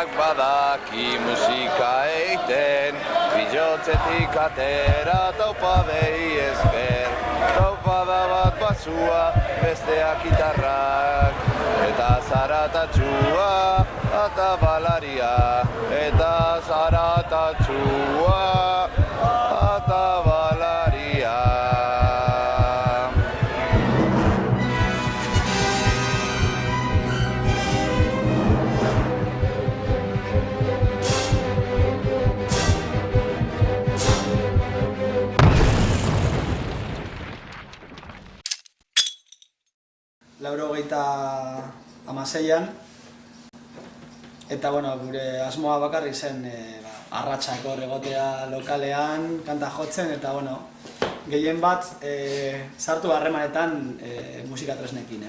Norberak badaki musika eiten, bilotzetik atera taupa behi esker. Taupada bat basua, besteak gitarrak, eta zaratatxua, eta balaria, eta zaratatxua, eta balaria. Laurogeita hamaseian, eta gure asmoa bakarrik zen arratsako egotea lokalean, kanta jotzen, eta gehien bat sartu harremanetan musika tresnekin.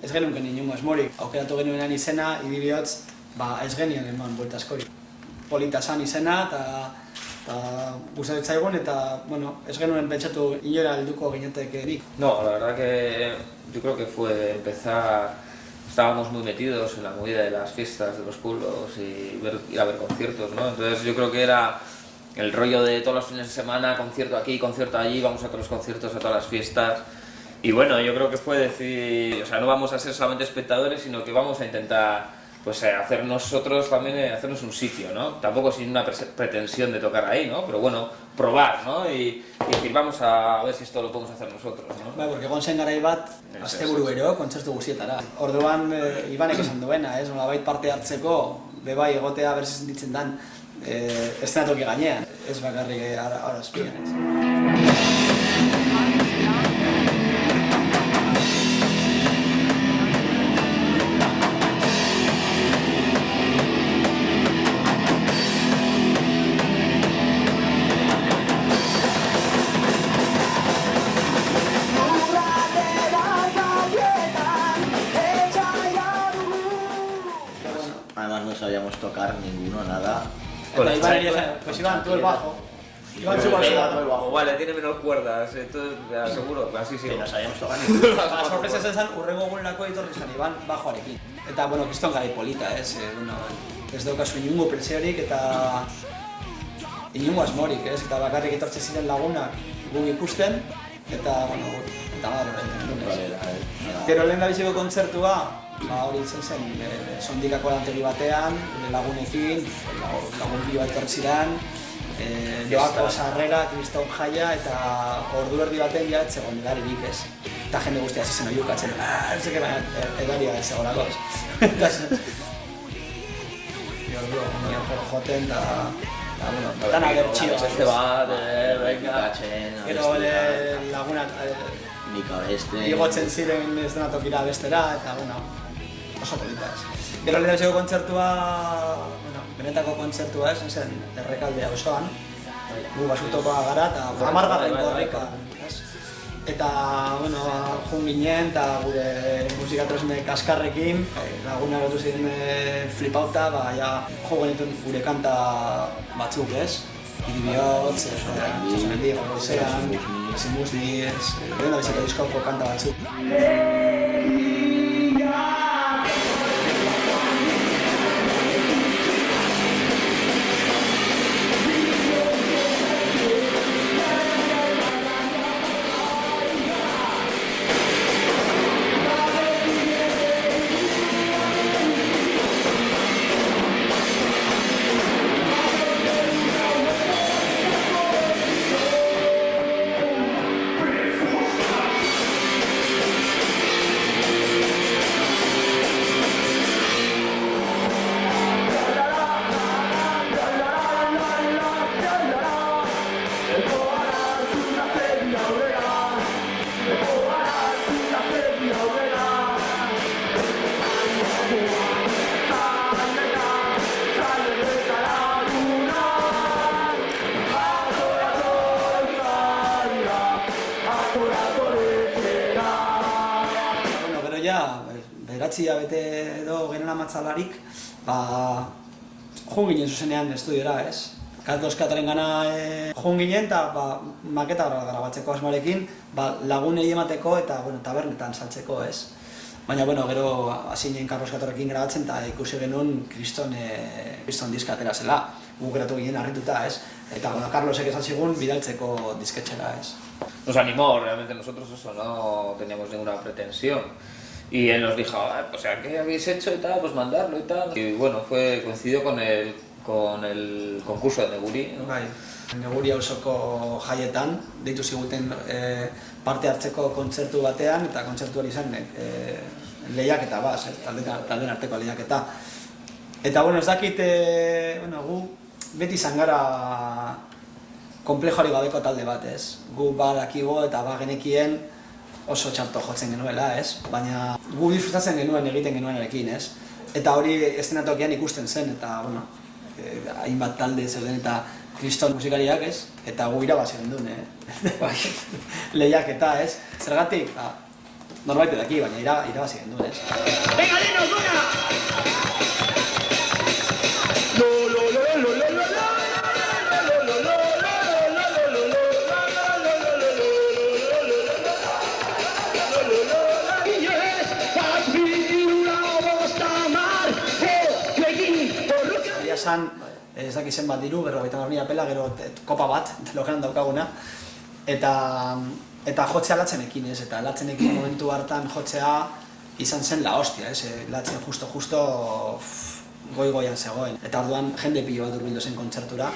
Ez genuen inungo asmorik, aukeratu genuenan izena, Idibihotz, ez genuen eman buelta askorik. Polita zan izena, eta gustatzen zaigun, eta ez genuen pentsatu inora helduko ginetekenik. No, la verdad que yo creo que fue empezar, estábamos muy metidos en la movida de las fiestas de los pueblos y ir a ver conciertos, ¿no? Entonces yo creo que era el rollo de todos los fines de semana, concierto aquí, concierto allí, vamos a todos los conciertos, a todas las fiestas. Y bueno, yo creo que fue decir, o sea, no vamos a ser solamente espectadores, sino que vamos a intentar hacer nosotros también, hacernos un sitio, ¿no? Tampoco sin una pretensión de tocar ahí, ¿no? Pero bueno, probar, ¿no? Y decir, vamos a ver si esto lo podemos hacer nosotros, ¿no? Porque egon zen garai bat, asteburuero, kontzertu guzietara. Orduan, Ibanek esan duena, nolabait parte hartzeko, bebai egotea berzi sentitzen dan, eszenatoki gainean, ez bakarrik arazpian, ez. Además no sabíamos tocar ninguno, nada. Pues Iván, tú el bajo. Iván tú el bajo. Vale, tiene menos cuerdas, seguro, así sí. No sabíamos tocar ninguno. La sorpresa esan, urrengo egunerako etorri zen Iban bajoarekin. Eta, kriston garai polita, ez daukazu inungo presiorik eta inungo asmorik, ez? Eta bakarrik etortze ziren lagunak gu ikusten, eta, gero lehen da biziko kontzertua, hori izan zen Sondikako lantegi batean, lagunekin, lagun bi bat etorri ziren, Doako sarrera, Kriston jaia, eta ordu erdi baten ja etzegoen edaririk ez. Eta jende guztia zizen oiukatzen, erzeke baina edaria ez egolako ez. Joten eta tan agertxio. Beste bat, gero lagunak igotzen ziren ez denatokira bestera, eta oso polita ez. Gero lehenetxeko kontzertua, benetako kontzertua ez, zen Errekaldea osoan, gu basutokoa gara eta amargarren korrika. Eta, jun ginen eta gure musika tresne kaskarrekin, laguna gertu ziren flipauta, jo genituen gure kanta batzuk ez, Idibihotz, Txosmendi, Goizean, Zimusni, lehen da biziko diskoko kanta batzuk. 9 hilabete edo genera matzalarik, joan ginen zuzenean estudiora, ez? Carlos Kataren gana joan ginen eta maketa grabatzeko asmoarekin, lagunei emateko eta tabernetan saltzeko, ez? Baina, gero hasi ginen Carlos Katorekin grabatzen eta ikusi genuen kriston diska atera zela. Gu geratu ginen harrituta, ez? Eta, Carlosek esan zigun bidaltzeko disketxera, ez? Nos animó, realmente nosotros eso no teníamos ninguna pretensión. Y él nos dijo, o sea, ¿qué habéis hecho y tal? Pues mandarlo y tal. Y bueno, coincidió con el concurso de Neguri, ¿no? Bai, Neguri auzoko jaietan, deitu ziguten parte hartzeko kontzertu batean, eta kontzertu hori zen lehiaketa, talden arteko lehiaketa. Eta, ez dakit, gu beti izan gara konplexoari gabeko talde bat, ez? Gu badakigu eta genekien oso txarto jotzen genuela, ez? Baina gu disfrutatzen genuen egiten genuenarekin, ez? Eta hori eszenatokian ikusten zen, eta, hainbat talde zeuden eta kriston musikariak, ez? Eta gu irabazi gendun, lehiaketa, ez? Zergatik, norbait daki, baina irabazi gendun, ez? Venga, dinos una! Ez daki zenbat diru, 50.000 apela, gero kopa bat, logean daukaguna. Eta jotzea latzenekin, ez? Eta latzenekin momentu hartan jotzea izan zen la hostia, ez? Latzen justo goi-goian zegoen. Eta orduan jende pilo bat urbildu zen kontzertura.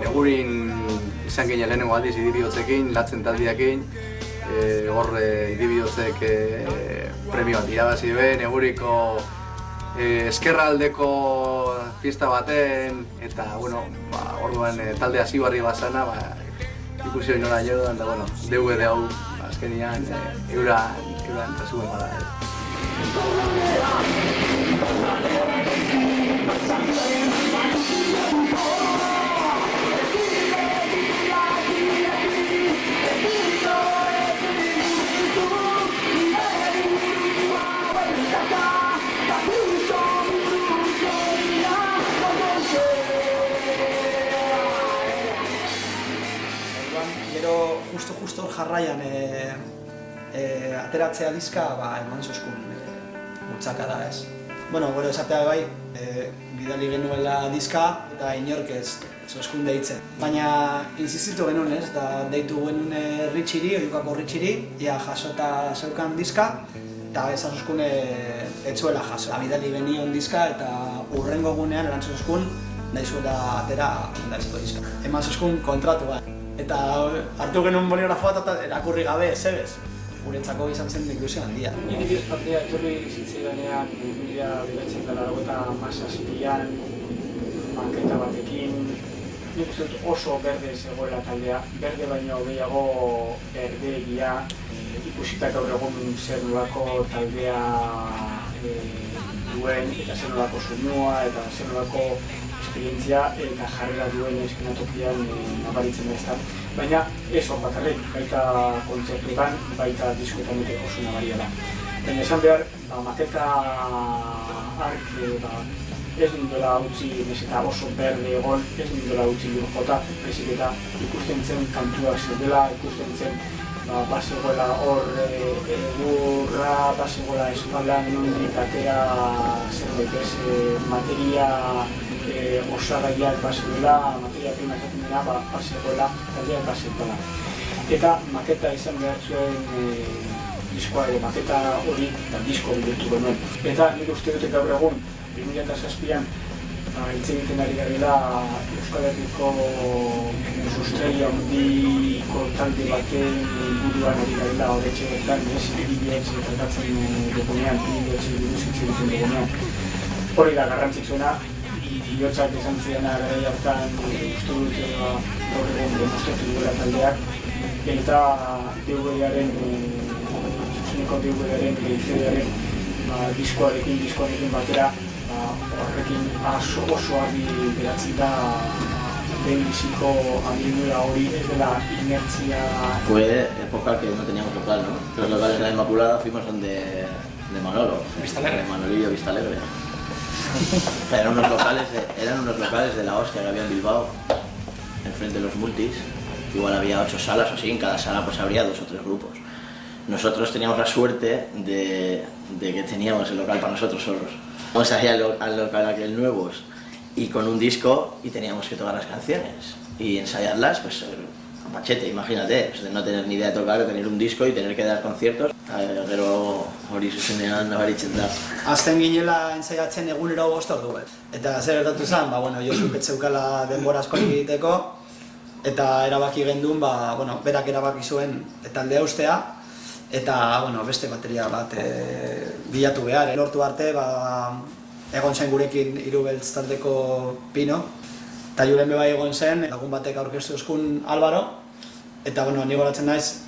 Negurin izan ginen lehenengo aldiz idibihotzekin, latzen taldiakin, hor idibihotzek premio bat irabazi be, Neguriko eskerraldeko fiesta baten, eta orduan talde hasi barri bazana, ikusi hori nola jodan, eta DVD hau azkenian euran resumen bada. Gero justo jarraian ateratzea diska eman zuzkun bultzaka da, ez? Gero esatea bai, bidali genuela diska eta inork ez zuzkun deitzen. Baina insistitu genuen, ez? Deitu genuen Ritxiri, oiukako Ritxiri, ia jasota zeukan diska, eta esan zuzkun etzuela jaso. Bidali genion diska eta urrengo gunean erantzun zuzkun daizuela atera daizko diska. Eman zuzkun kontratu bat. Eta hartu genuen boligrafoa eta erakurri gabe ezebez. Guretzako izan zen inklusio handia. Idibioz partea etorri zitzaidanean 1987an maketa batekin. Nik uste dut oso berde zegoela taldea, berde baino gehiago berdeegia. Ikusita gaur egun zer nolako taldea duen eta zer nolako soinua eta zer nolako esperientzia eta jarrera duen eskenatokian nabaritzen da ezta. Baina ez hor bakarrik, baita kontzertuetan, baita diskoetan ere oso nabaria da. Baina esan behar, maketa ark ez nindola utzi, eta oso berde egon, ez nindola utzi lur jota, bezik eta ikusten zen kantuak zeudela, ikusten zen bazegoela hor egurra, bazegoela espaldan nondik atera zerbait ez materia osagaiak bazegoela, materia prima esaten dena bazegoela, taldeak bazegoela. Eta maketa izan behar zuen diskoa ere, maketa hori disko bihurtu genuen. Eta nik uste dute gaur egun, 2007an hitz egiten ari garela Euskal Herriko sustrai handiko talde baten inguruan ari garela horretxe bertan, bihotz tratatzen dugunean, bihotz buruz hitz egiten dugunean. Hori da garrantzitsuena, bihotzak esan zidan garai hartan uste dut gaur egun demostratu duela taldeak, eta DVD-aren, zuzeneko DVD-aren, CD-aren diskoarekin batera, horrekin oso argi geratzen da lehen biziko animura hori ez dela inertzia. Fue época que no teníamos local, ¿no? Los locales de la Inmaculada fuimos de Manolo, de Manolillo Vistalegre. Eran unos locales de la hostia que había en Bilbao, enfrente de los multis. Igual había 8 salas o así, en cada sala pues habría 2 o 3 grupos. Nosotros teníamos la suerte de que teníamos el local para nosotros solos. Vamos a ir al local aquel nuevos y con un disco y teníamos que tocar las canciones y ensayarlas, pues a machete, imagínate, pues, de no tener ni idea de tocar, de tener un disco y tener que dar conciertos. Gero hori zuzenean nabaritzen da. Azten ginela ensaiatzen egunero 5 ordu. Eta zer gertatu zen, Josu petzeukala denbora asko egiteko, eta erabaki genduen, berak erabaki zuen taldea ustea, eta beste bateria bat bilatu behar. Lortu arte, egon zen gurekin Hirubeltz taldeko Pino, eta juren bebai egon zen, lagun batek aurkeztu euskun Álvaro, eta ni goratzen naiz,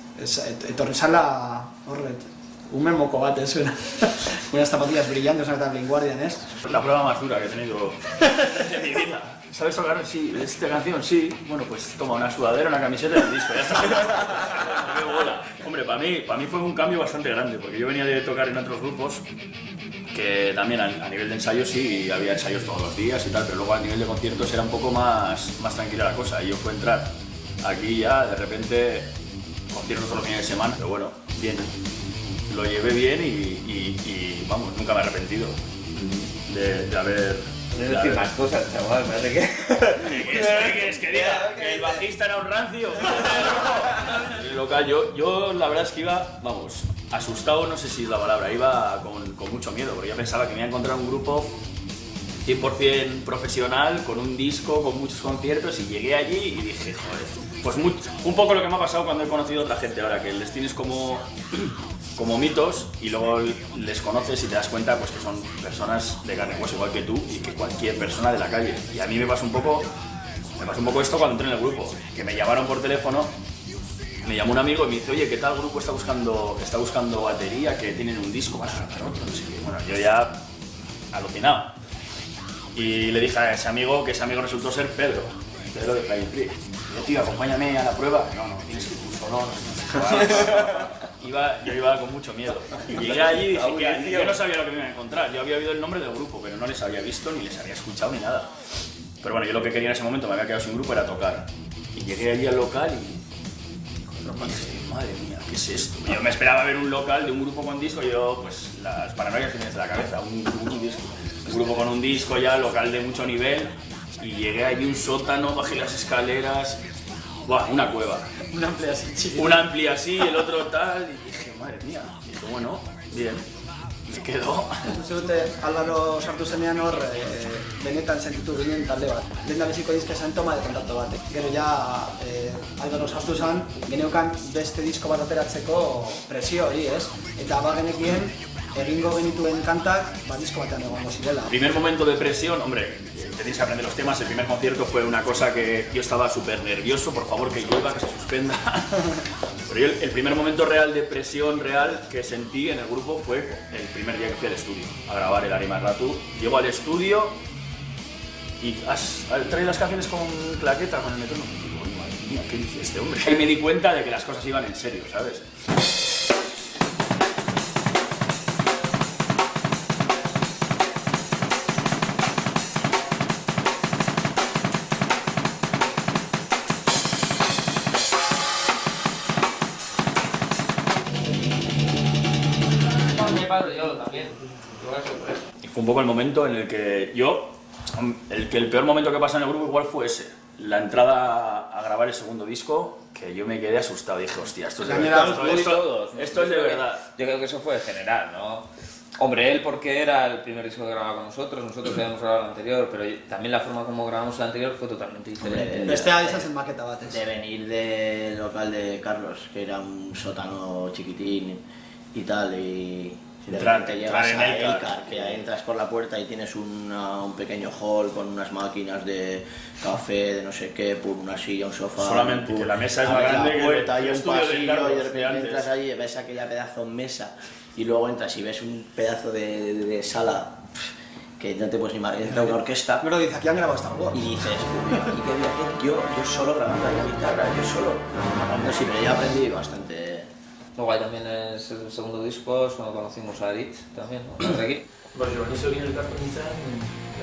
etorri zala horret, un memoko bat, unas zapatillas brillando, tan Blind-Guardian, ¿es? La prueba más dura que he tenido en mi vida. ¿Sabes tocar? Sí, esta canción sí. Bueno, pues toma una sudadera, una camiseta y el disco, ya está. ¡Qué bola! Hombre, para mí fue un cambio bastante grande, porque yo venía de tocar en otros grupos, que también a nivel de ensayos sí, había ensayos todos los días y tal, pero luego a nivel de conciertos era un poco más tranquila la cosa. Y yo fue entrar aquí ya, de repente, conciertos todos los fines de semana, pero bueno, bien. Lo llevé bien y vamos, nunca me he arrepentido de haber... No decir más cosas, chaval, parece que... ¿Qué quieres que diga? ¿Que el bajista era un rancio? El local, yo la verdad es que iba, asustado, no sé si es la palabra, iba con mucho miedo, porque yo pensaba que me iba a encontrar un grupo 100% profesional, con un disco, con muchos conciertos, y llegué allí y dije, joder, pues un poco lo que me ha pasado cuando he conocido a otra gente ahora, que les tienes como mitos y luego les conoces y te das cuenta pues que son personas de carne y hueso igual que tú y que cualquier persona de la calle. Y a mí me pasó un poco esto cuando entré en el grupo, que me llamaron por teléfono, me llamó un amigo y me dice, oye, ¿qué tal grupo está buscando batería, que tienen un disco, vas a grabar otro, no sé qué. Bueno, yo ya alucinado. Y le dije a ese amigo, que ese amigo resultó ser Pedro de Flying Free. Yo, tío, acompáñame a la prueba. No, tienes que ir tú solo, yo iba con mucho miedo. Y llegué allí y dije que yo no sabía lo que me iba a encontrar. Yo había oído el nombre del grupo, pero no les había visto, ni les había escuchado, ni nada. Pero bueno, yo lo que quería en ese momento, me había quedado sin grupo, era tocar. Y llegué allí al local y dije, madre mía, ¿qué es esto? Yo me esperaba ver un local de un grupo con disco, yo, pues, las paranoias que tienes en la cabeza, un grupo con un disco ya, local de mucho nivel. Y llegué allí un sótano, bajé las escaleras, ¡buah! Una cueva. Una amplia así, chiquita. Una amplia así, el otro tal, y dije, madre mía. Y dije, bueno, bien, me quedó. Álvaro sartu zenean hor, benetan sentitu ginen talde bat. Lehen da beziko dizka esan toma de kontakto bat. Gero ja, Álvaro sartu zen, geneukan beste disko bat ateratzeko presio hori, ez? Eta bagenekien, egingo genituen kantak, disko batean egongo zirela. Primer momento de presión, hombre, tenéis que aprender los temas. El primer concierto fue una cosa que yo estaba súper nervioso, por favor que llueva, que se suspenda. Pero yo el primer momento real de presión real que sentí en el grupo fue el primer día que fui al estudio a grabar el Arima Ratu. Llego al estudio y trae las canciones con claqueta, con el metrónomo. Y digo, madre mía, ¿qué dice este hombre? Y me di cuenta de que las cosas iban en serio, ¿sabes? Y fue un poco el momento en el que el peor momento que pasé en el grupo igual fue ese. la entrada a grabar el segundo disco, que yo me quedé asustado. Dije, hostia, esto es de verdad. verdad. Esto es de verdad. Yo creo que eso fue general, ¿no? Hombre, él porque era el primer disco que grababa con nosotros habíamos grabado el anterior, pero también la forma como grabamos el anterior fue totalmente diferente. Bestea izan zen maketa batez. De venir del local de Carlos, que era un sótano chiquitín y tal, y de repente llegas a Elcar, que entras por la puerta y tienes un pequeño hall con unas máquinas de café, de no sé qué, por una silla, un sofá. Solamente que la mesa es más grande que puerta, hay un pasillo Carlos, y de repente entras allí y ves aquella pedazo de mesa y luego entras y ves un pedazo de sala que no te puedes ni imaginar, entra una orquesta. Pero dice, aquí han grabado Star Wars. Y dices, ¿y qué voy a hacer yo solo grabando la guitarra, yo solo? No, sí, pero ya aprendí bastante. Luego ahí también es el segundo disco, es cuando conocimos a Aritz también, ¿no? Aquí. Bueno, ni egin elkartu nintzen,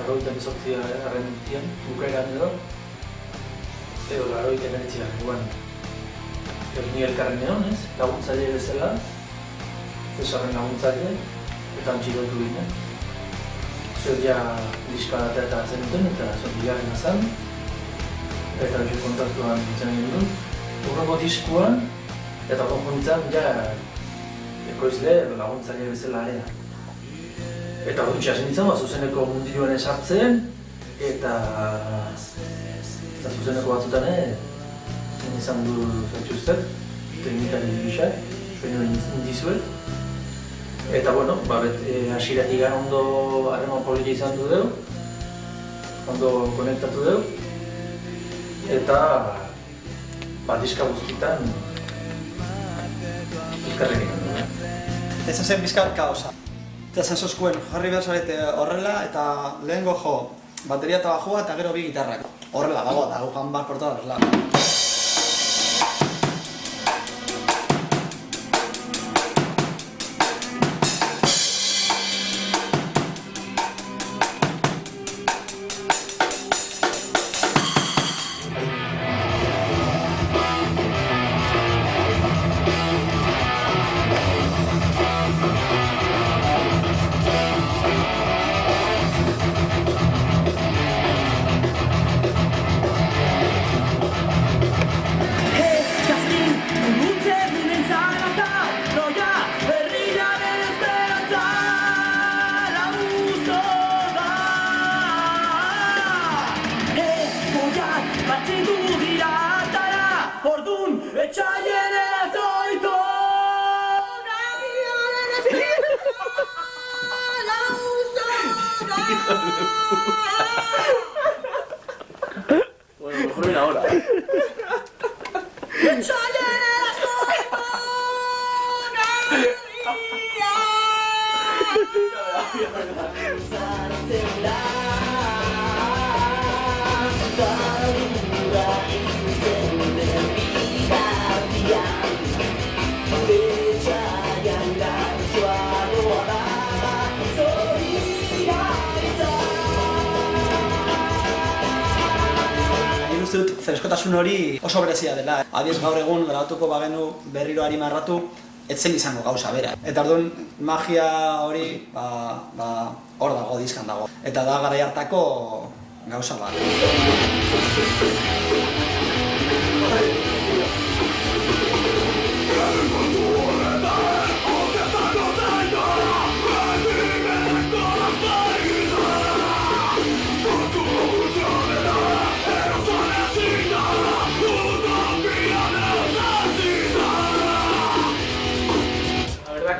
98. urtean bukaeran edo 99. Ni elkarren egon, ez? Laguntzaile bezala, Cesarren laguntzaile, eta antxilotu ginen. Zuek ja diska eta zenuten, eta zuek bigarren azan, eta hori kontaktuan zen ginen. Urrengo diskuan, eta konpontzan ja ekoizle laguntzaile bezala area. Eta hori txasen nintzen, zuzeneko mundiloan esartzen, eta zuzeneko batzutan izan du zaituztet, teknikari gisa, soinu indizuet. Eta bueno, hasieratik ondo harreman polita izan du deu, ondo konektatu deu, eta diska guztietan elkarrekin handu. Ez zen bizkat kaosa. Eta zen zozkuen jarri behar zarete horrela eta lehengo jo bateria eta bajua eta gero bi gitarrak. Horrela dago da, gugan bar por todas las lados. Bueno, mejor viene ahora. Freskotasun hori oso berezia dela. Adiez gaur egun grabatuko bagenu berriro ari marratu, ez zen izango gauza bera. Eta orduan magia hori hor dago, diskan dago. Eta da garai hartako gauza bat.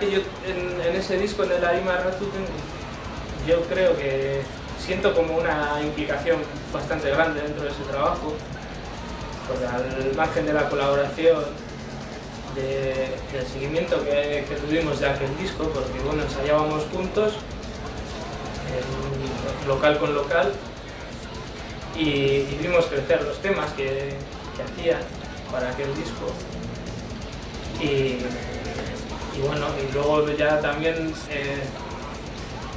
Que yo en ese disco, en el Arima Ratuten, yo creo que siento como una implicación bastante grande dentro de ese trabajo, porque al margen de la colaboración, del seguimiento que tuvimos de aquel disco, porque bueno, ensayábamos juntos, local con local, y vimos crecer los temas que hacían para aquel disco. Y bueno, y luego ya también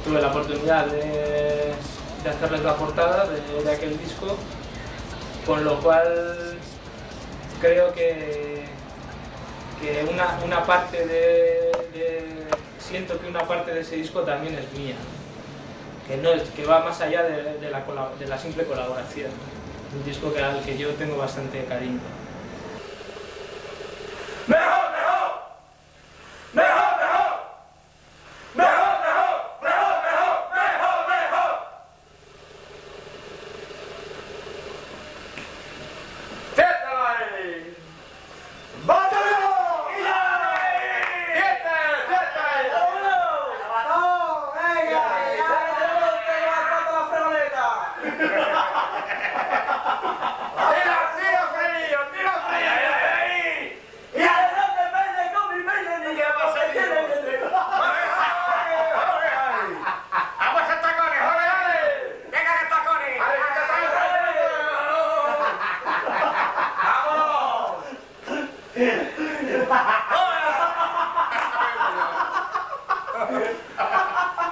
tuve la oportunidad de hacerles la portada de aquel disco, con lo cual creo que una parte siento que una parte de ese disco también es mía, que va más allá de la simple colaboración. un disco al que yo tengo bastante cariño.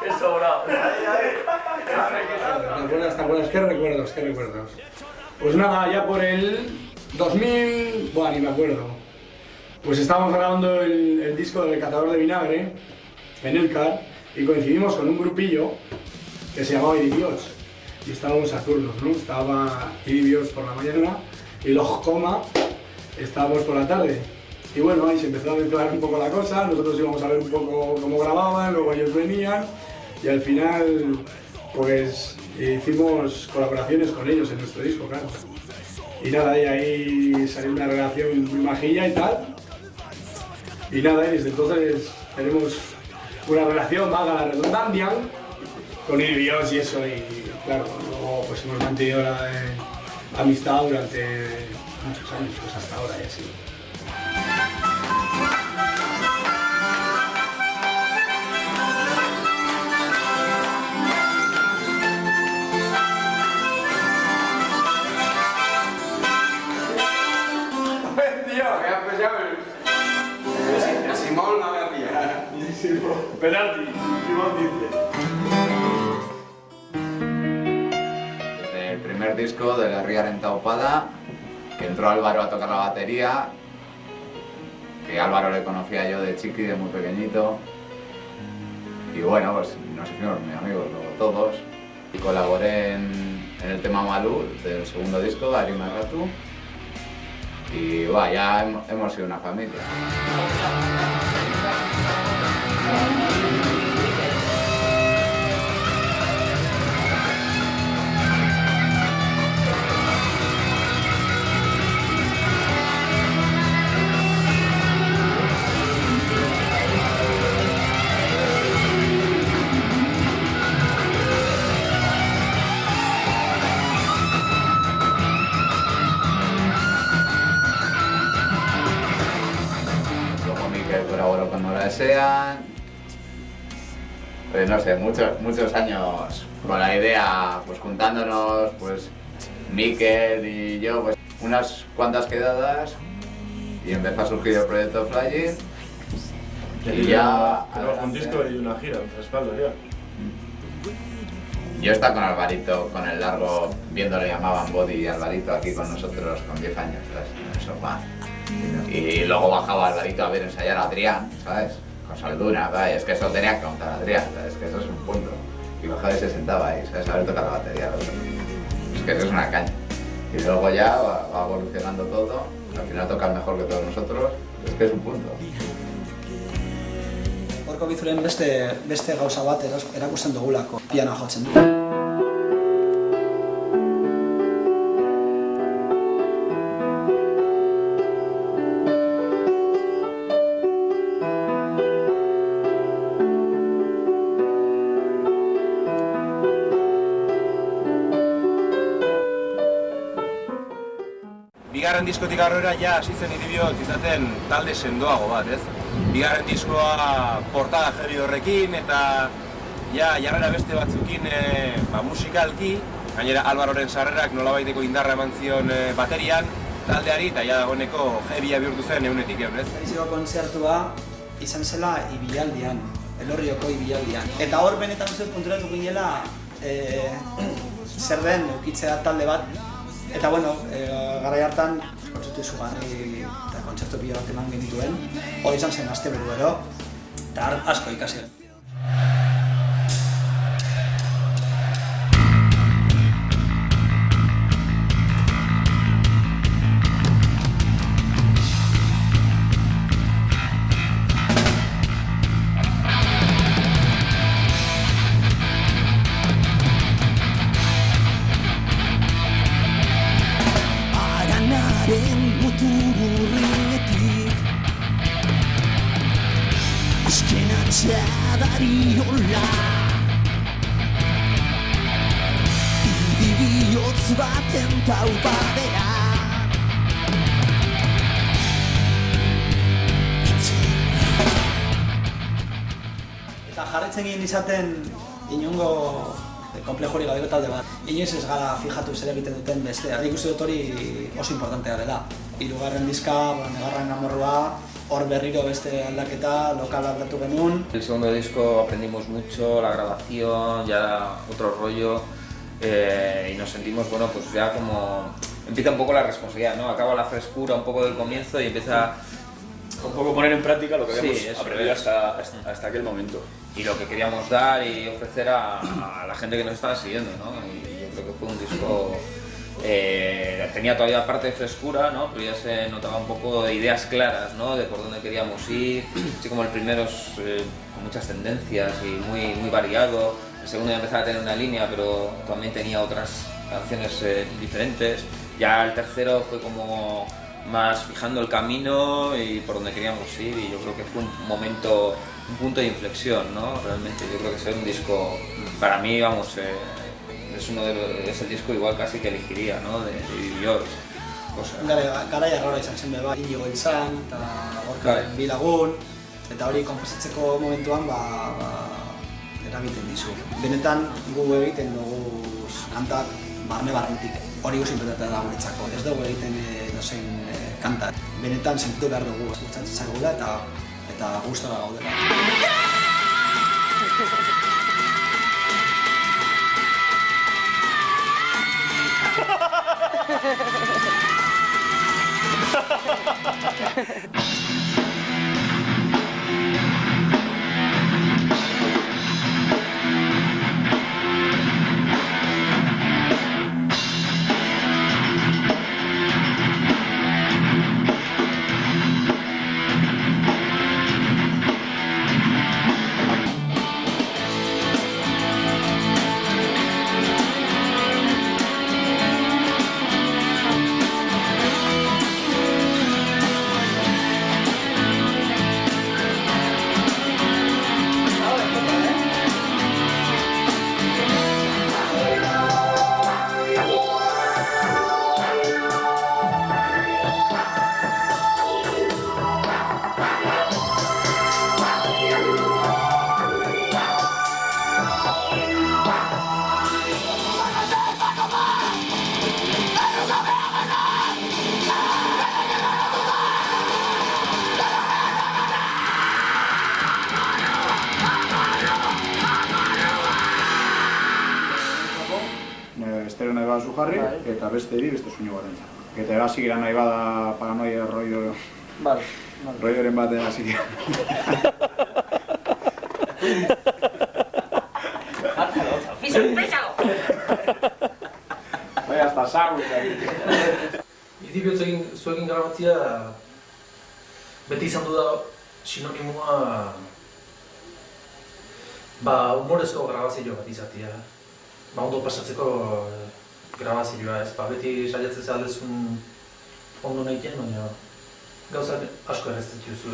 ¡Qué sobrado! Tan buenas, qué recuerdos. Pues nada, ya por el 2000, buah, ni me acuerdo. Pues estábamos grabando el disco del Catador de Vinagre en Elcar y coincidimos con un grupillo que se llamaba Idiots y estábamos a turnos, ¿no? Estaba Idiots por la mañana y los Coma estábamos por la tarde. Y bueno, ahí se empezó a mezclar un poco la cosa, nosotros íbamos a ver un poco cómo grababan, luego ellos venían y al final pues hicimos colaboraciones con ellos en nuestro disco, claro. Y nada, y ahí salió una relación muy majilla y tal. Y nada, y desde entonces tenemos una relación, valga la redundancia, con Idiots y eso, y claro, luego pues hemos mantenido la amistad durante muchos años, pues hasta ahora y así. Simón no me ha pillado. Penalti, Simón dice. Desde el primer disco de Herriaren Taupada, que entró Álvaro a tocar la batería, que Álvaro le conocía yo de chiqui, de muy pequeñito, y bueno, pues nos hicimos muy amigos luego todos, y colaboré en el tema Malú del segundo disco, Arima Ratu, y bueno, ya hemos sido una familia. Colaboró con No la desean, pues no sé, muchos años con la idea, pues juntándonos, pues Mikel y yo, pues unas cuantas quedadas y empezó a surgir el proyecto Flying y ya... Tenemos un disco y una gira, un respaldo ya. Yo estaba con Alvarito, con el largo, viendo le llamaban Body y Alvarito aquí con nosotros con 10 años, ¿sabes? En el sofá. Y luego bajaba Alvarito a ver ensayar a Adrián, ¿sabes? Con Salduna, ¿sabes? Es que eso tenía que contar a Adrián, ¿sabes? Que eso es un punto. Y bajaba y se sentaba ahí, ¿sabes? A ver tocar la batería. Es que eso es una caña. Y luego ya va evolucionando todo, al final toca mejor que todos nosotros, es que es un punto. Horko bizuren beste gauza bat erakusten dugulako pianoa jotzen du. Bigarren diskotik aurrera ja hasi zen Idiots izaten talde sendoago bat, ez? Bigarren diskoa portada heavy horrekin eta jarrera beste batzukin musikalki, gainera Alvaroren sarrerak nolabaiteko indarra eman zion baterian taldeari eta dagoeneko heavya bihurtu zen eunetik egun, ez? Beriziko kontzertua izan zela Ibilaldian, Elorrioko Ibilaldian. Eta hor benetan uste punturatu ginela zer den eukitzea talde bat. Eta bueno, garai hartan kontzertu izugarri eta kontzertu pila bat eman genituen. Hori izan zen asteburu ero, eta asko ikasi. txadariola bihotz baten taubadea eta jarretzen ginen izaten inongo komplejorik gabeko talde bat. Inoiz ez gara fijatu zer egiten duten bestea. Nik uste dut hori oso importantea dela. Hirugarren diska, negarren amorrua, hor berriro beste aldaketa, lokal aldatu genuen. El segundo disco aprendimos mucho, la grabación, ya otro rollo y nos sentimos, bueno, pues ya como empieza un poco la responsabilidad, ¿no? Acaba la frescura un poco del comienzo y empieza un poco poner en práctica lo que habíamos sí, aprendido hasta aquel momento. Y lo que queríamos dar y ofrecer a la gente que nos estaba siguiendo, ¿no? Y yo creo que fue un disco tenía todavía parte de frescura, ¿no? Pero ya se notaba un poco de ideas claras, ¿no? De por dónde queríamos ir. Así como el primero es con muchas tendencias y muy variado. El segundo ya empezaba a tener una línea, pero también tenía otras canciones diferentes. Ya el tercero fue como más fijando el camino y por donde queríamos ir, y yo creo que fue un momento, un punto de inflexión, ¿no? Realmente yo creo que es un disco, para mí, vamos, es el disco igual casi que elegiría, ¿no? De Bibior. Garaia gaur izan zen beba, Inigo izan, eta Gorka Bilagun, eta hori konposatzeko momentuan eragiten dizu. Benetan gu egiten dugu kantak barne-barnetik. Hori guzi importantea da guretzako. Ez dugu egiten dozein kantak. Benetan sentitu behar dugu gustatzen zaigula eta gustora gaudela. Estero nahi bada zu jarri, eta beste beste soinu batentzat. Eta hasi gira nahi bada paranoia roioren baten hasi gira. Bai, hasta sagu eta Idibiotzegin zuekin grabatzia beti izan du da sinonimoa humorezko grabazio bat izatea. Ondo pasatzeko grabazioa ez, beti saiatzen zaldezun ondo nahikien, baina gauzak asko errezten dituzu.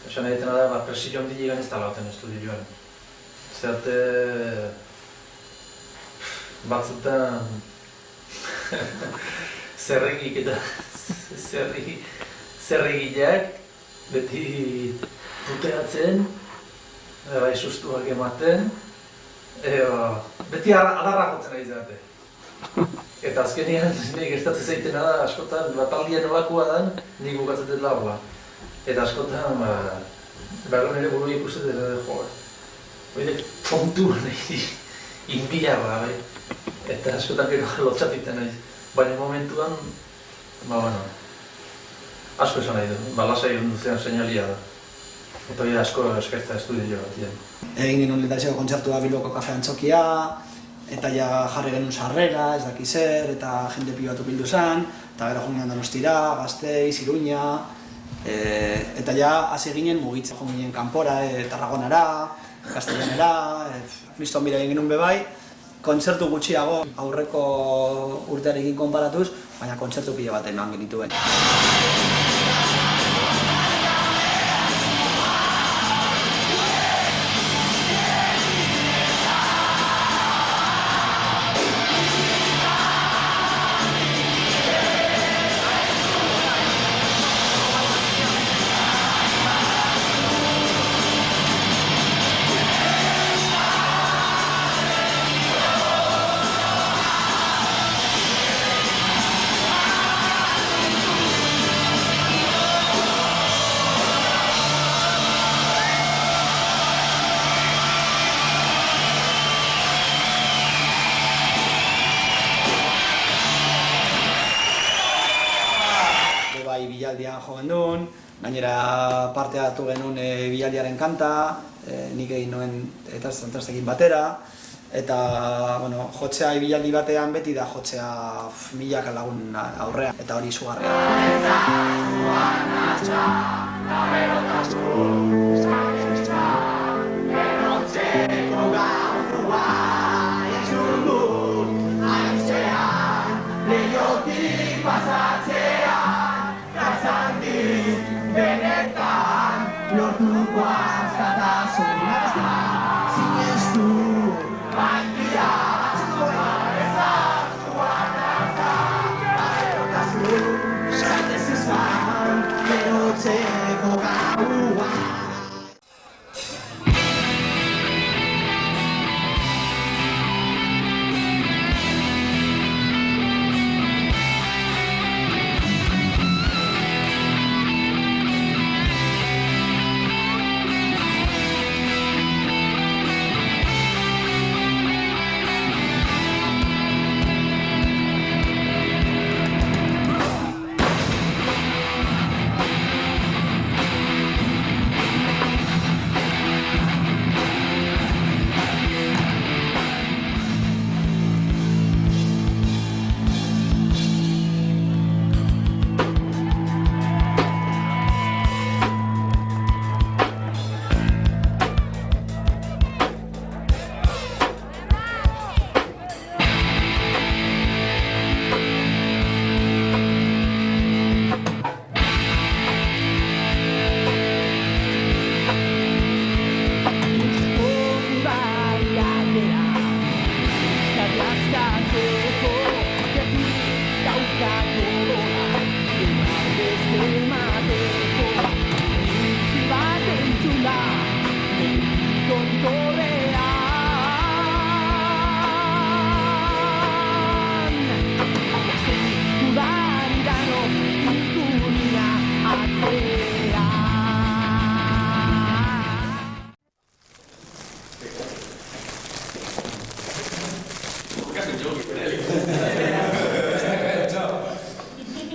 Esan egiten da, presio handi egan ez dala baten estudioan. Zerte batzutan zerregik eta zerregileak beti puteatzen, sustuak ematen, beti adarra jotzen ari zate. Eta azkenean nire gertatzen zaitena da, askotan bataldien olakoa dan, nik bukatzen lagoa. Eta askotan, behar nire buru ikusten dira, hori tontu nahi, inbilarra, eta askotan gero lotxatiten nahi. Baina momentuan, asko esan nahi du, lasai onduzean seinalia da. Eta hori asko eskertza estudio batien. Egin genuen lehentasiko kontzertua Bilboko Kafe Antzokia, eta ja jarri genuen sarrera, ez daki zer, eta jende pribatu bildu zen, eta gero joan ginen Donostira, Gasteiz, Iruña, eta ja hasi ginen mugitzen. Joan ginen kanpora, Tarragonara, Castellanera, liston bira egin genuen bebai, kontzertu gutxiago aurreko urtearekin konparatuz, baina kontzertu pila bat eman genituen. jo gendun, gainera parte hartu genuen bilaldiaren kanta, nik egin nuen eta Santrastekin batera, eta bueno, jotzea ibilaldi batean beti da jotzea milaka lagun aurrean, eta hori izugarria. Leiotik pasatzean, gazandik benetan, lortuko askatasuna sinestu baitira, ezartuan azan, erotasun, eskatez ezan, erotzeko gauan.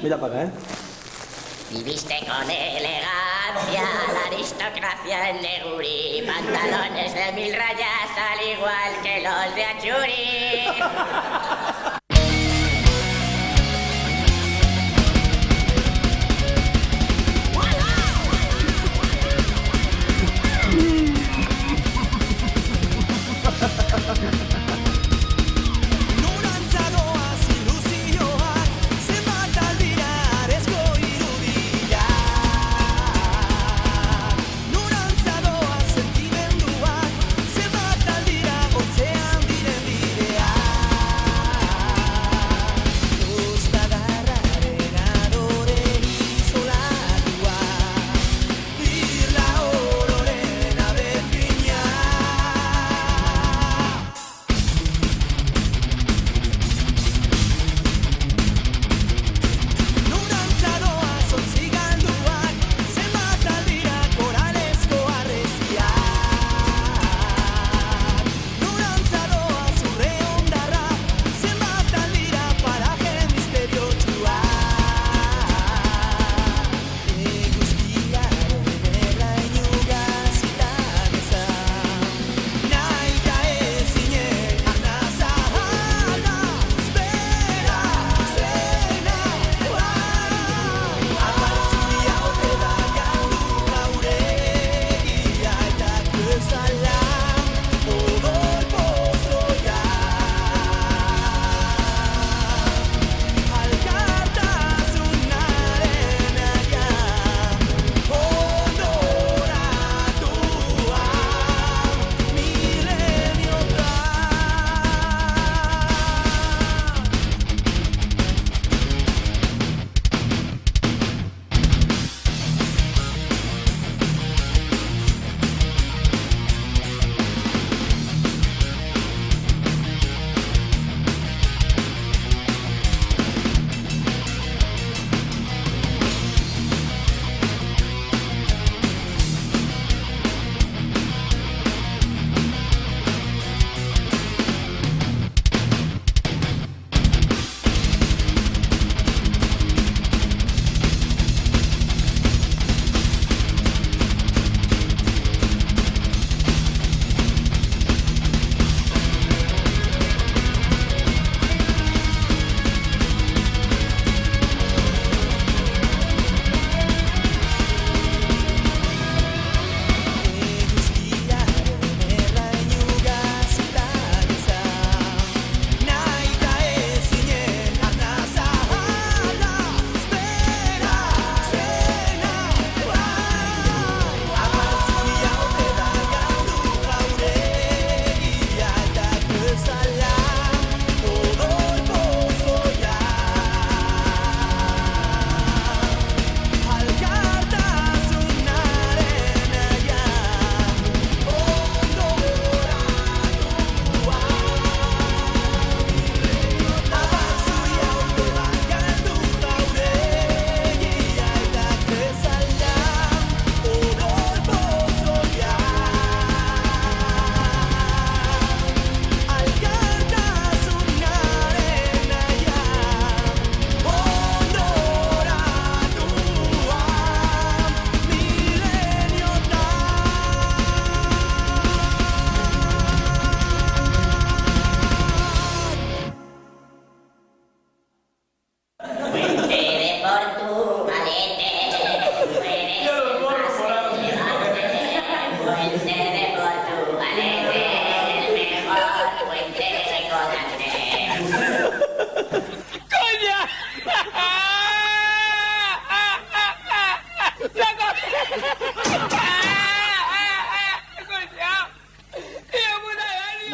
Mira para acá, Viviste con elegancia la aristocracia en Neguri, pantalones de 1000 rayas al igual que los de Achuri. Sentimenduak, zenbat aldira, otzean diren bidea.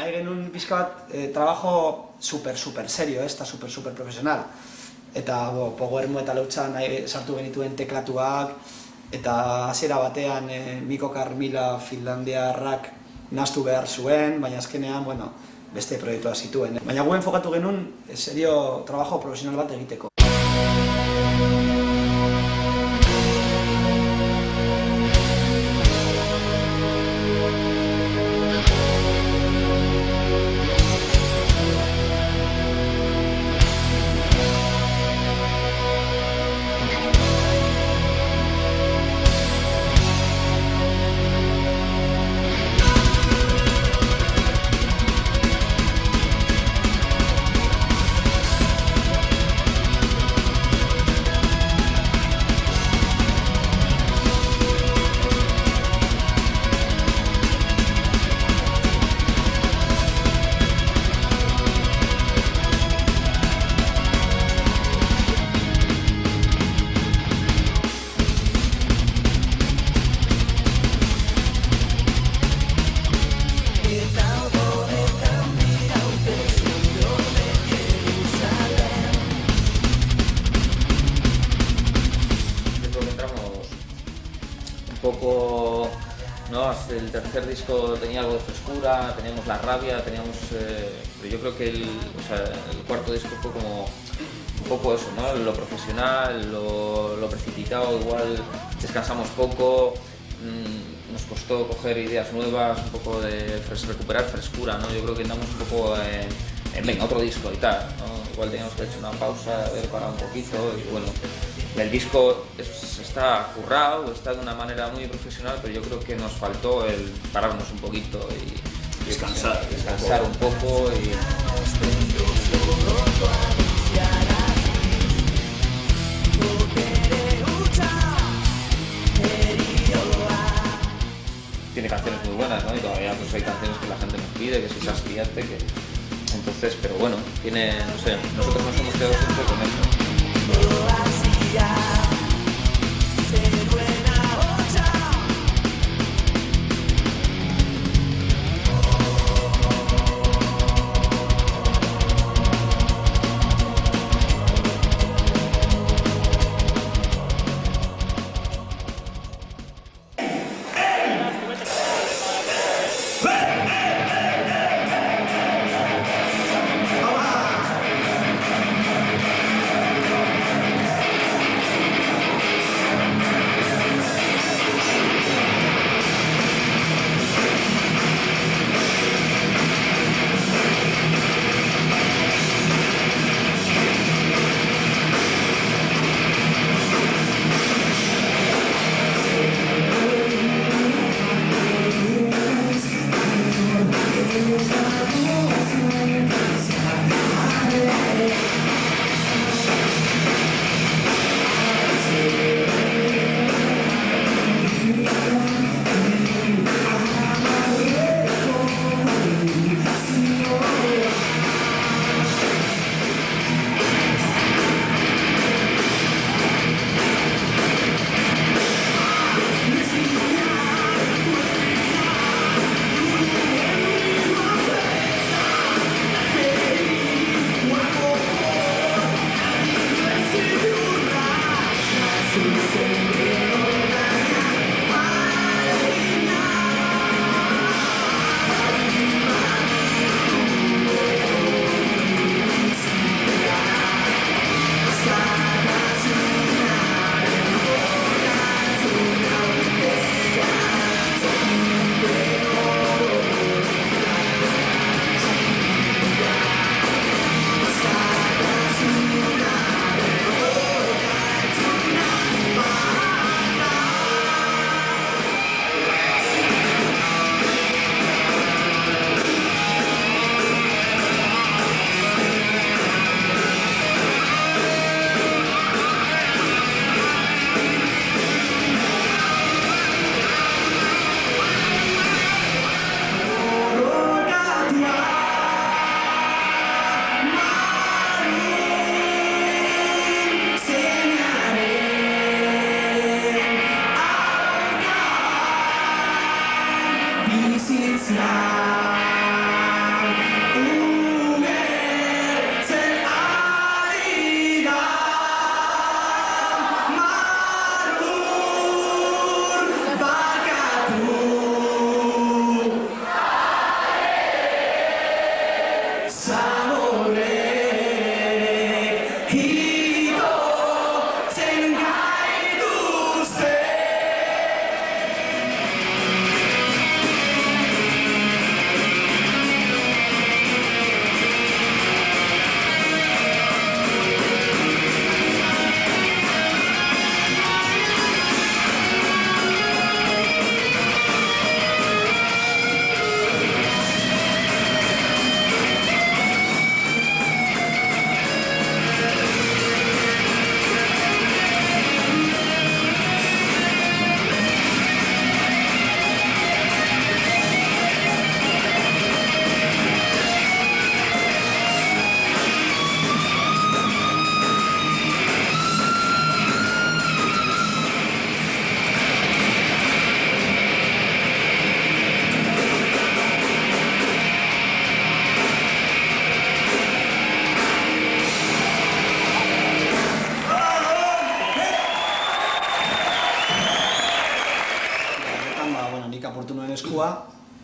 nahi genuen pixka bat trabajo super serio, eta super profesional. Eta Poguermo eta Lautza sartu genituen teklatuak, eta hasiera batean Miko Karmila finlandiarrak nahastu behar zuen, baina azkenean, beste proiektua zituen. Baina gu enfokatu genuen serio trabajo profesional bat egiteko. El tercer disco tenía algo de frescura, teníamos la rabia, pero yo creo que el cuarto disco fue como un poco eso, ¿no? Lo profesional, lo precipitado, igual descansamos poco, nos costó coger ideas nuevas, un poco de recuperar frescura, ¿no? Yo creo que andamos un poco venga, otro disco y tal, ¿no? Igual teníamos que haber hecho una pausa, haber parado un poquito y bueno. El disco está currado, está de una manera muy profesional, pero yo creo que nos faltó el pararnos un poquito y descansar un poco y... Tiene canciones muy buenas, ¿no? Y todavía pues hay canciones que la gente nos pide, que si seas cliente, que... Entonces, pero bueno, tiene, no sé, nosotros nos hemos quedado siempre con eso.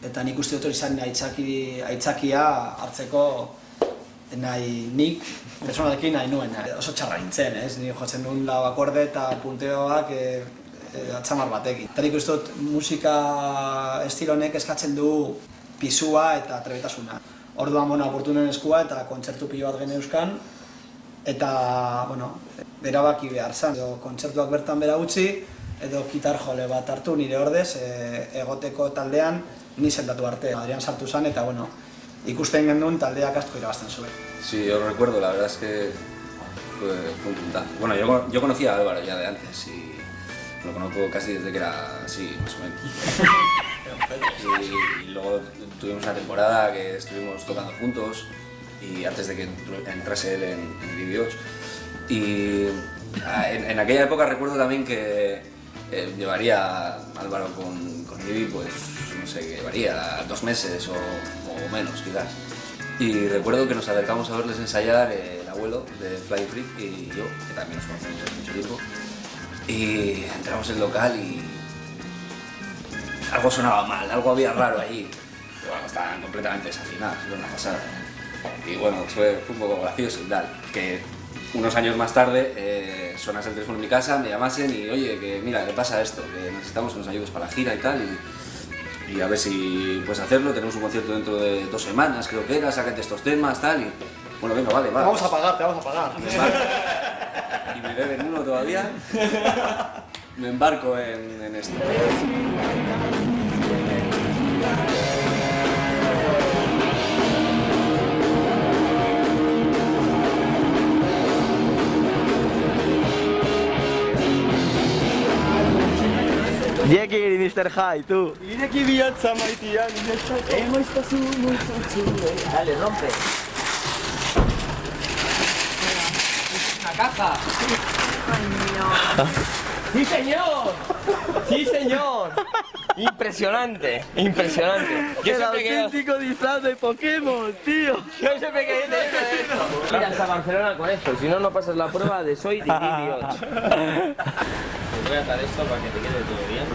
eta nik uste dut hori izan aitzakia hartzeko nahi nik personalekin nahi nuen. Oso txarra nintzen, ni jotzen nuen lau akorde eta punteoak atzamar batekin. Eta nik uste dut musika estilo honek eskatzen du pisua eta trebetasuna. Orduan, apurtu nuen eskua eta kontzertu pilo bat geneuzkan, eta, erabaki behar zan. Kontzertuak bertan bera utzi, edo gitar jole bat hartu nire ordez, egoteko taldean ni sentatu arte. Adrián sartu zan eta, ikusten genduen taldeak asko irabazten zuen. Sí, yo lo recuerdo, la verdad es que fue un puntazo. Bueno, yo conocía a Álvaro ya de antes y lo conozco casi desde que era así, más o menos. Y luego tuvimos una temporada que estuvimos tocando juntos y antes de que entrase él en DB8. Y en aquella época recuerdo también que llevaría a Álvaro con Ivy, pues no sé, que llevaría 2 meses o menos quizás. Y recuerdo que nos acercamos a verles ensayar el abuelo de Flying Free y yo, que también nos conocemos hace mucho tiempo. Y entramos en el local y algo sonaba mal, algo había raro allí. Pero bueno, estaban completamente desafinados, era una pasada. Y bueno, fue un poco gracioso y tal. Que unos años más tarde sonase el teléfono en mi casa, me llamasen y oye, que mira, ¿qué pasa esto? Que necesitamos que nos ayudes para la gira y tal. Y a ver si puedes hacerlo, tenemos un concierto dentro de 2 semanas, creo que era, sácate estos temas, tal, y bueno, venga, vale, va. Te vamos a pagar. Y me deben uno todavía, me embarco en esto. Jekiri, Mr. High, tú. Ireki bihotza maitian, emoiztazu multzutzu. Dale, rompe. ¡Una caja! ¡Sí, señor! ¡Sí, señor! Impresionante, impresionante. El auténtico disfraz de Pokémon, tío. Yo siempre quería tener esto. Ir hasta Barcelona con esto, si no, no pasas la prueba de soy de DB8. Te voy a atar esto para que te quede todo bien.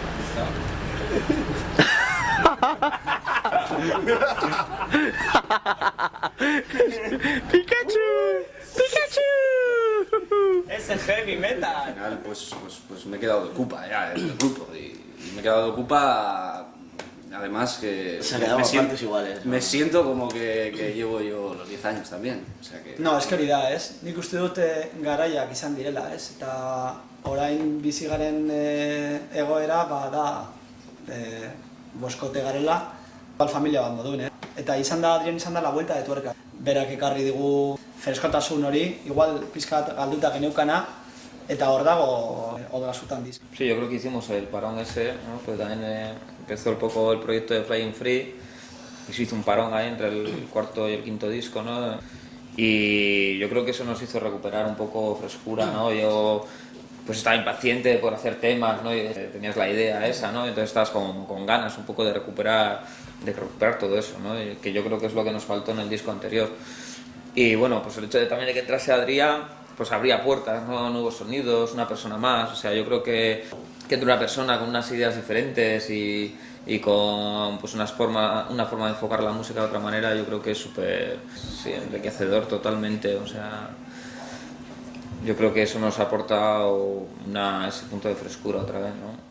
¡Pikachu! ¡Pikachu! Ese es heavy metal. Al final, pues me he quedado de ocupa ya en el grupo y me he quedado de ocupa. Además que se han quedado partes iguales, ¿no? Me siento como que llevo yo los 10 años también. O sea que... No, eski hori da, nik uste dut garaiak izan direla, eta orain bizi garen egoera da boskote garela, familia bat moduen, eta Adrián izan da la vuelta de tuerca. Berak ekarri digu freskotasun hori, igual pizkat galduta geneukana, eta hor dago odasutan diz. Sí, yo creo que hicimos el parón ese, ¿no? Pues también empezó un poco el proyecto de Flying Free y se hizo un parón ahí entre el 4º y el 5º disco, ¿no? Y yo creo que eso nos hizo recuperar un poco frescura, ¿no? Yo pues estaba impaciente por hacer temas, ¿no? Y tenías la idea esa, ¿no? Entonces estabas con ganas un poco de recuperar todo eso, ¿no? Y que yo creo que es lo que nos faltó en el disco anterior. Y bueno, pues el hecho también de que entrase Adrián, pues abría puertas, ¿no? Nuevos sonidos, una persona más. O sea, yo creo que entre una persona con unas ideas diferentes y con pues una forma de enfocar la música de otra manera, yo creo que es súper enriquecedor totalmente. O sea, yo creo que eso nos ha aportado ese punto de frescura otra vez, ¿no?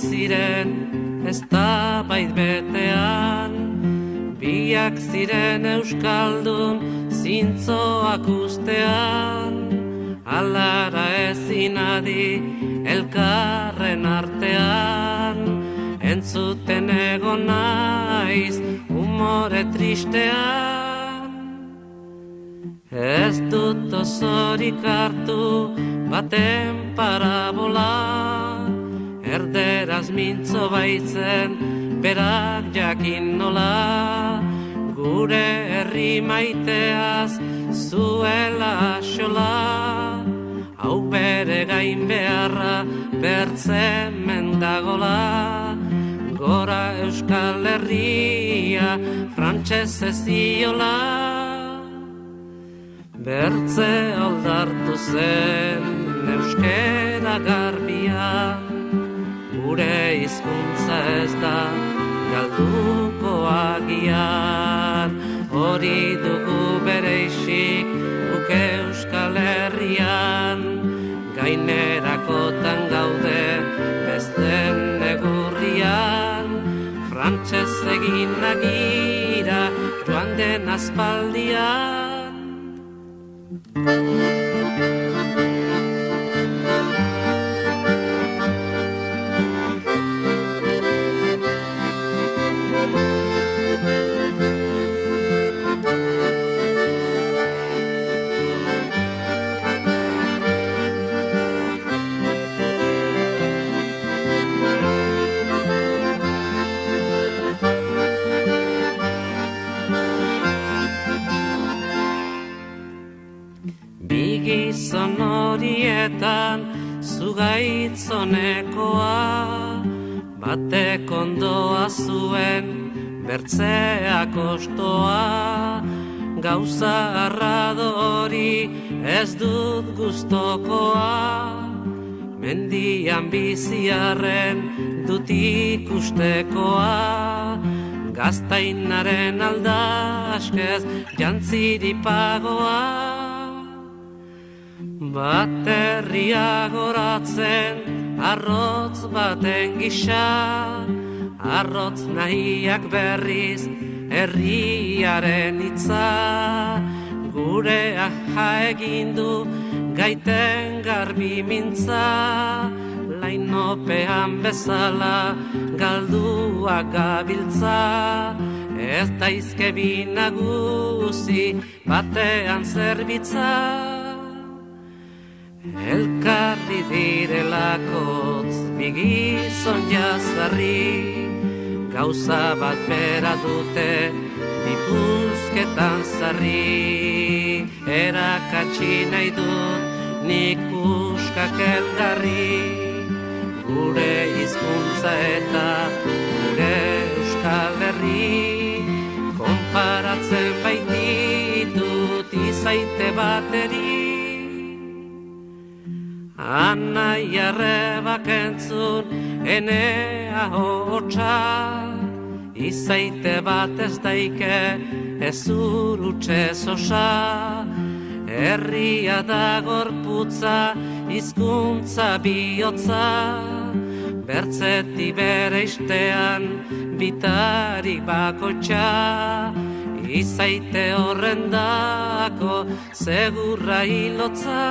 ziren eztabait betean, biak ziren euskaldun zintzoak ustean, alara ezin adi elkarren artean, entzuten egon naiz umore tristean. Ez dut osorik hartu baten parabola, erderaz mintzo baitzen berak jakin nola, gure herri maiteaz zuela xola, hau bere gain beharra bertzen mendagola, gora Euskal Herria frantsesez ziola. Bertze aldartu zen euskera garbia, gure hizkuntza ez da galduko agian, hori dugu bereizik guk Euskal Herrian, gainerakotan gaude besten negurrian, frantses egin agira joan den aspaldian. Gizon horietan zugaitzonekoa, batek ondoa zuen bertzeak ostoa, gauza arrado hori ez dut gustokoa, mendian biziarren dut ikustekoa, gaztainaren aldaskez jantziripagoa. Baterria goratzen arrotz baten gisa, arrotz nahiak berriz herriaren hitza, gure aha egindu gaiten garbi mintza, lainopean bezala galduak gabiltza, ez daizke bi nagusi batean zerbitza. Elkarri direlakotz bigizon jazarri, gauza bat bera dute dipuzketan zarri, erakatsi nahi dut nik puskak elgarri, gure hizkuntza eta gure Euskal Herri, konparatzen baititut izaite bateri. Anai arrebak entzun enea hotxa, izaite bat ez daike ez urutxez osa, herria da gorputza hizkuntza bihotza, bertzeti bere istean bitarik bakoitza, izaite horrendako segurra hilotza.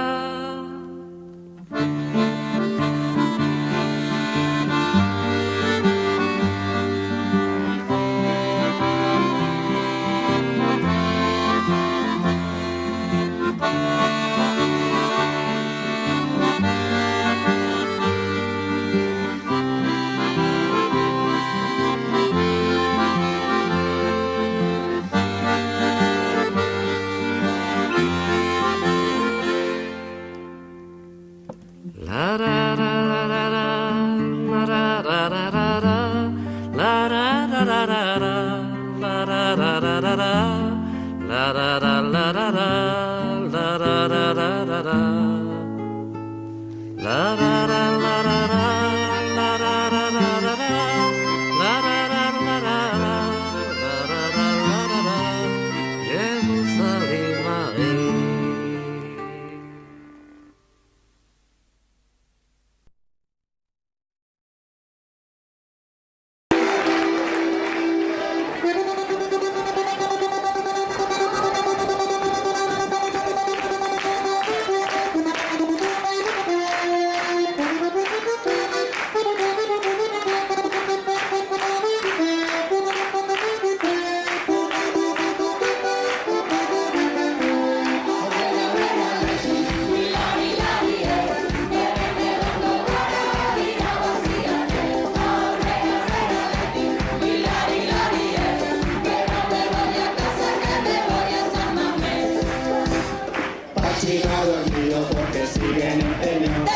partido porque siguen empeñados.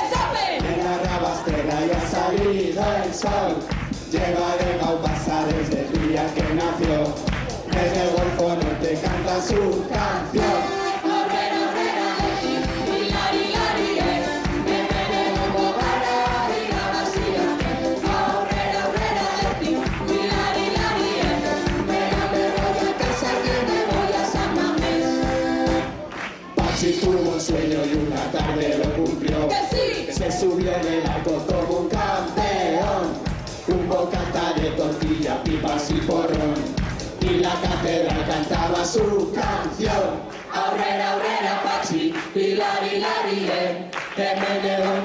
En la Rabastera ya ha salido el sol. Lleva de Gaupasa desde el día que nació. Desde el Golfo Norte canta su canción. Si tuvo un sueño y una tarde lo cumplió, se subió en el arco como un campeón. Un bocata de tortilla, pipas y porrón, y la catedral cantaba su canción. Aurrera, aurrera, Pachi, hilari, hilari, que me dejó